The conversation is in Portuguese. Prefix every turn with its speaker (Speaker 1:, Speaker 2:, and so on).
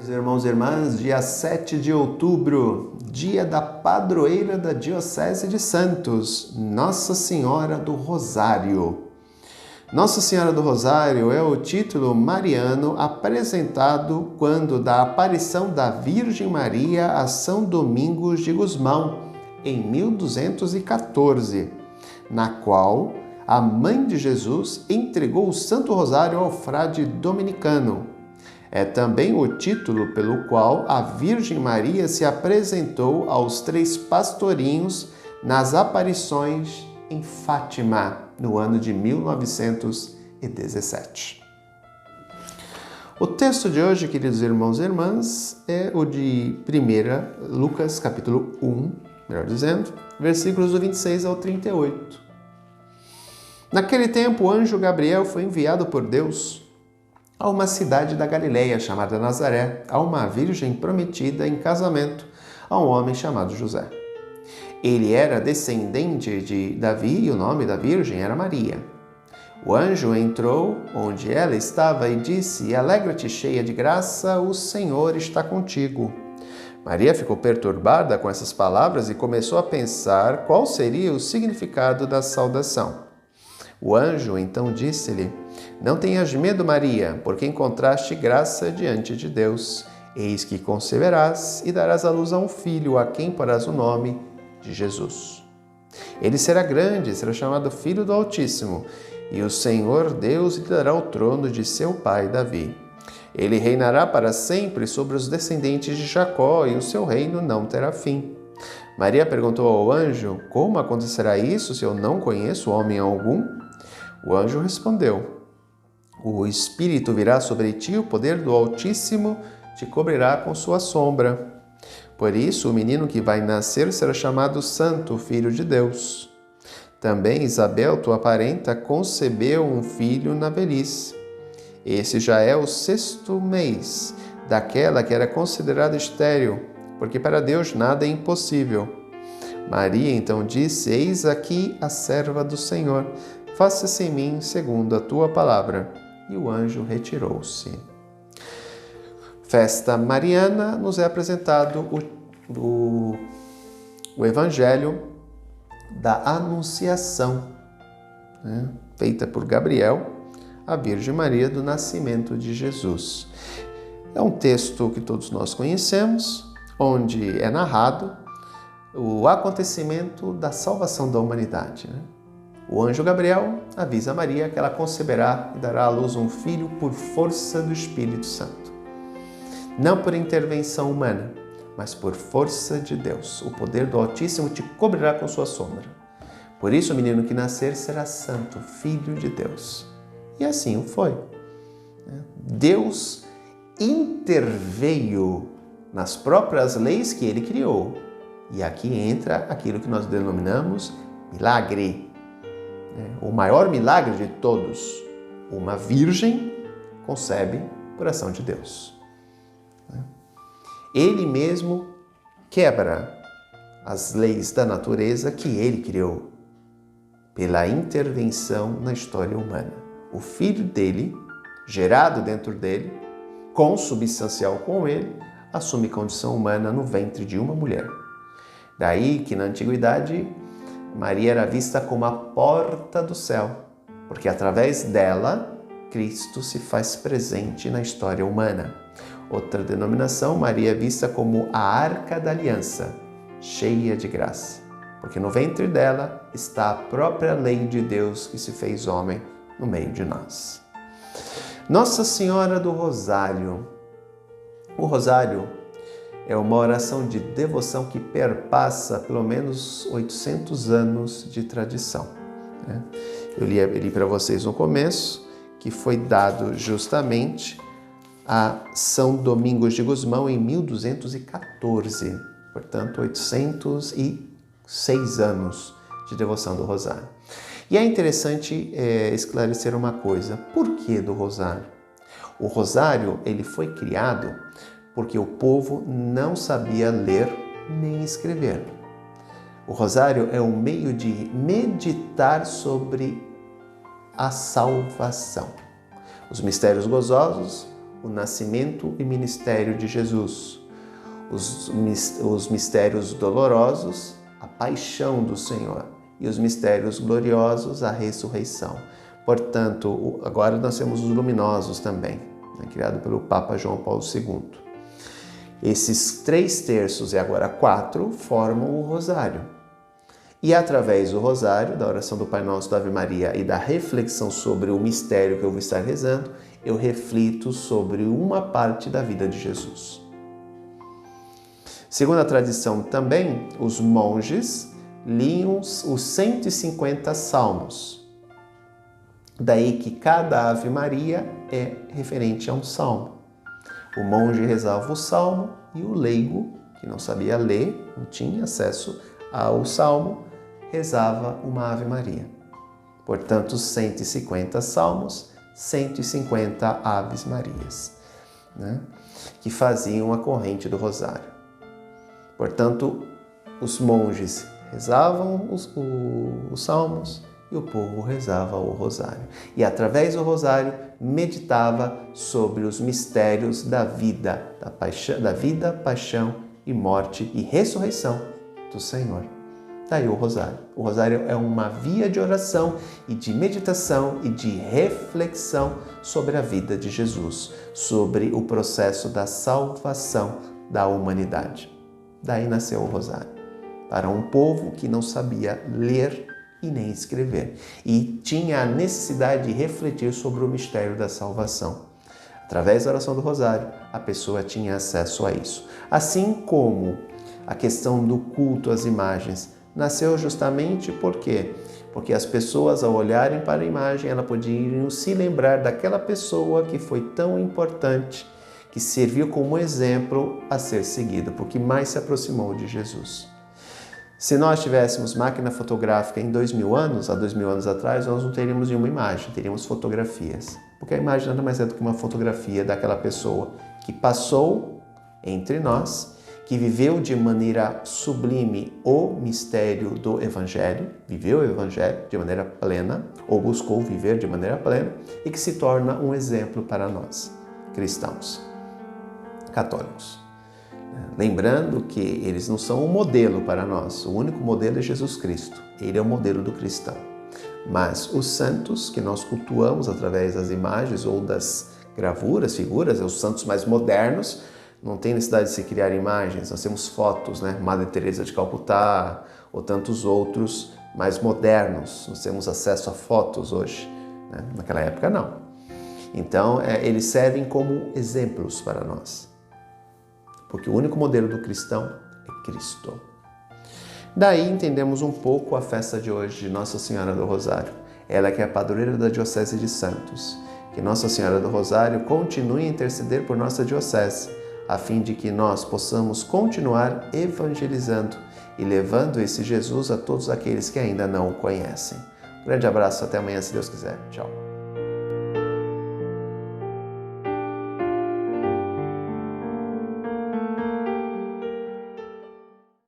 Speaker 1: Queridos irmãos e irmãs, dia 7 de outubro, dia da padroeira da Diocese de Santos, Nossa Senhora do Rosário. Nossa Senhora do Rosário é o título mariano apresentado quando da aparição da Virgem Maria a São Domingos de Gusmão, em 1214, na qual a Mãe de Jesus entregou o Santo Rosário ao frade dominicano. É também o título pelo qual a Virgem Maria se apresentou aos 3 pastorinhos nas aparições em Fátima, no ano de 1917. O texto de hoje, queridos irmãos e irmãs, é o de 1 Lucas, capítulo 1, melhor dizendo, versículos do 26 ao 38. Naquele tempo, o anjo Gabriel foi enviado por Deus a uma cidade da Galileia chamada Nazaré, a uma virgem prometida em casamento a um homem chamado José. Ele era descendente de Davi e o nome da virgem era Maria. O anjo entrou onde ela estava e disse: "Alegra-te, cheia de graça, o Senhor está contigo." Maria ficou perturbada com essas palavras e começou a pensar qual seria o significado da saudação. O anjo então disse-lhe: "Não tenhas medo, Maria, porque encontraste graça diante de Deus. Eis que conceberás e darás à luz a um filho, a quem porás o nome de Jesus. Ele será grande, será chamado Filho do Altíssimo, e o Senhor Deus lhe dará o trono de seu pai Davi. Ele reinará para sempre sobre os descendentes de Jacó, e o seu reino não terá fim." Maria perguntou ao anjo: "Como acontecerá isso se eu não conheço homem algum?" O anjo respondeu: "O Espírito virá sobre ti, o poder do Altíssimo te cobrirá com sua sombra. Por isso, o menino que vai nascer será chamado Santo, Filho de Deus. Também Isabel, tua parenta, concebeu um filho na velhice. Esse já é o 6º mês daquela que era considerada estéril, porque para Deus nada é impossível." Maria então disse: "Eis aqui a serva do Senhor. Faça-se em mim segundo a tua palavra." E o anjo retirou-se. Festa mariana nos é apresentado o Evangelho da Anunciação, feita por Gabriel, a Virgem Maria, do nascimento de Jesus. É um texto que todos nós conhecemos, onde é narrado o acontecimento da salvação da humanidade. O anjo Gabriel avisa Maria que ela conceberá e dará à luz um filho por força do Espírito Santo. Não por intervenção humana, mas por força de Deus. O poder do Altíssimo te cobrirá com sua sombra. Por isso o menino que nascer será santo, Filho de Deus. E assim o foi. Deus interveio nas próprias leis que ele criou. E aqui entra aquilo que nós denominamos milagre. O maior milagre de todos. Uma virgem concebe por ação de Deus. Ele mesmo quebra as leis da natureza que ele criou pela intervenção na história humana. O filho dele, gerado dentro dele, consubstancial com ele, assume condição humana no ventre de uma mulher. Daí que na antiguidade Maria era vista como a porta do céu, porque através dela Cristo se faz presente na história humana. Outra denominação, Maria é vista como a Arca da Aliança, cheia de graça, porque no ventre dela está a própria lei de Deus que se fez homem no meio de nós. Nossa Senhora do Rosário. O Rosário é uma oração de devoção que perpassa pelo menos 800 anos de tradição. Eu li para vocês no começo que foi dado justamente a São Domingos de Gusmão em 1214, portanto 806 anos de devoção do Rosário. E é interessante esclarecer uma coisa: por que do Rosário? O Rosário ele foi criado porque o povo não sabia ler nem escrever. O Rosário é um meio de meditar sobre a salvação. Os mistérios gozosos o nascimento e ministério de Jesus, os mistérios dolorosos, a paixão do Senhor, e os mistérios gloriosos, a ressurreição. Portanto, agora nós temos os luminosos também, criado pelo Papa João Paulo II. Esses 3 terços e agora 4 formam o rosário. E através do rosário, da oração do Pai Nosso, da Ave Maria e da reflexão sobre o mistério que eu vou estar rezando, eu reflito sobre uma parte da vida de Jesus. Segundo a tradição também, os monges liam os 150 salmos. Daí que cada Ave Maria é referente a um salmo. O monge rezava o salmo e o leigo, que não sabia ler, não tinha acesso ao salmo, rezava uma Ave Maria. Portanto, 150 salmos, 150 Aves Marias, que faziam a corrente do rosário. Portanto, os monges rezavam os salmos e o povo rezava o rosário. E através do rosário meditava sobre os mistérios da vida, paixão e morte e ressurreição do Senhor. Daí o rosário. O rosário é uma via de oração e de meditação e de reflexão sobre a vida de Jesus, sobre o processo da salvação da humanidade. Daí nasceu o rosário, para um povo que não sabia ler e nem escrever, e tinha a necessidade de refletir sobre o mistério da salvação. Através da oração do rosário, a pessoa tinha acesso a isso. Assim como a questão do culto às imagens nasceu justamente por quê? Porque as pessoas, ao olharem para a imagem, elas podiam se lembrar daquela pessoa que foi tão importante, que serviu como exemplo a ser seguido, porque mais se aproximou de Jesus. Se nós tivéssemos máquina fotográfica em 2000 anos, há 2000 anos atrás, nós não teríamos nenhuma imagem, teríamos fotografias. Porque a imagem nada mais é do que uma fotografia daquela pessoa que passou entre nós, que viveu de maneira sublime o mistério do Evangelho, viveu o Evangelho de maneira plena, ou buscou viver de maneira plena, e que se torna um exemplo para nós, cristãos, católicos. Lembrando que eles não são um modelo para nós, o único modelo é Jesus Cristo, ele é o modelo do cristão. Mas os santos que nós cultuamos através das imagens ou das gravuras, figuras, os santos mais modernos, não tem necessidade de se criar imagens, nós temos fotos, Madre Teresa de Calcutá ou tantos outros mais modernos, nós temos acesso a fotos hoje, naquela época não. Então, eles servem como exemplos para nós. Porque o único modelo do cristão é Cristo. Daí entendemos um pouco a festa de hoje de Nossa Senhora do Rosário. Ela que é a padroeira da Diocese de Santos. Que Nossa Senhora do Rosário continue a interceder por nossa diocese, a fim de que nós possamos continuar evangelizando e levando esse Jesus a todos aqueles que ainda não o conhecem. Um grande abraço, até amanhã, se Deus quiser. Tchau.